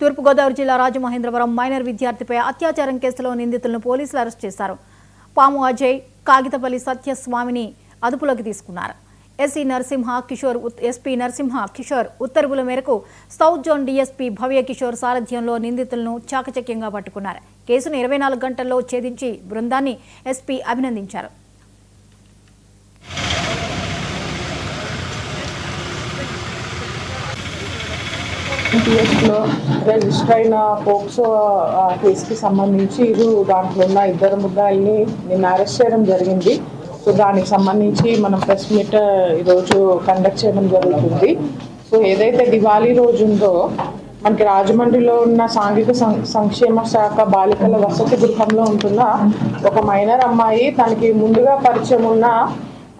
తూర్పుగోదావరి జిల్లా రాజమహేంద్రవరం మైనర్ విద్యార్థిపై అత్యాచారం కేసులో నిందితులను పోలీసులు అరెస్ట్ చేశారు. పాము అజయ్, కాగితపల్లి సత్యస్వామిని అదుపులోకి తీసుకున్నారు. ఎస్పీ నరసింహ కిషోర్ ఉత్తర్వుల మేరకు సౌత్ జోన్ డీఎస్పీ భవ్య కిషోర్ సారథ్యంలో నిందితులను చాకచక్యంగా పట్టుకున్నారు. కేసును 24 గంటల్లో ఛేదించి బృందాన్ని ఎస్పీ అభినందించారు. లో రిజిస్టర్ అయిన పోక్సో కేసుకి సంబంధించి దాంట్లో ఉన్న 2 ముద్దాయిల్ని నిన్న అరెస్ట్ చేయడం జరిగింది. సో దానికి సంబంధించి మనం ప్రెస్ మీట్ ఈరోజు కండక్ట్ చేయడం జరుగుతుంది. సో ఏదైతే దివాళీ రోజు ఉందో మనకి రాజమండ్రిలో ఉన్న సాంఘిక సంక్షేమ శాఖ బాలికల వసతి గృహంలో ఉంటున్న ఒక మైనర్ అమ్మాయి తనకి ముందుగా పరిచయం ఉన్న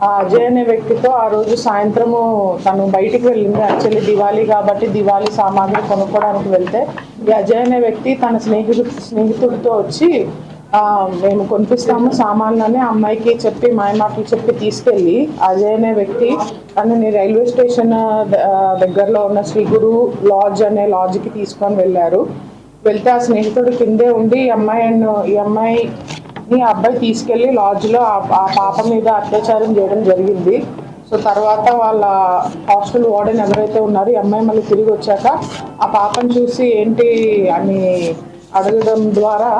అజయ్ అనే వ్యక్తితో ఆ రోజు సాయంత్రము తను బయటికి వెళ్ళింది. యాక్చువల్లీ దివాళీ కాబట్టి దివాళీ సామాగ్రి కొనుక్కోవడానికి వెళ్తే ఈ అజయ్ అనే వ్యక్తి తన స్నేహితుడితో వచ్చి మేము కొనిపిస్తాము సామాన్లని అమ్మాయికి చెప్పి మాయమాటలు చెప్పి తీసుకెళ్ళి అజయ్ అనే వ్యక్తి తనని రైల్వే స్టేషన్ దగ్గరలో ఉన్న శ్రీ గురు లాడ్జ్ అనే లాడ్జ్కి తీసుకొని వెళ్ళారు. వెళ్తే ఆ స్నేహితుడు కిందే ఉండి ఈ అబ్బాయి తీసుకెళ్లి లాడ్జ్లో ఆ పాప మీద అత్యాచారం చేయడం జరిగింది. సో తర్వాత వాళ్ళ హాస్టల్ వార్డెన్ ఎవరైతే ఉన్నారో ఈ అమ్మాయి మళ్ళీ తిరిగి వచ్చాక ఆ పాపను చూసి ఏంటి అని అడగడం ద్వారా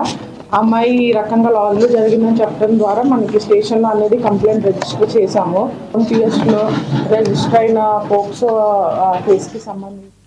అమ్మాయి ఈ రకంగా లాడ్జ్లో జరిగిందని చెప్పడం ద్వారా మనకి స్టేషన్లో అనేది కంప్లైంట్ రిజిస్టర్ చేశాము. PS లో రిజిస్టర్ అయిన పోక్సో కేసుకి సంబంధించి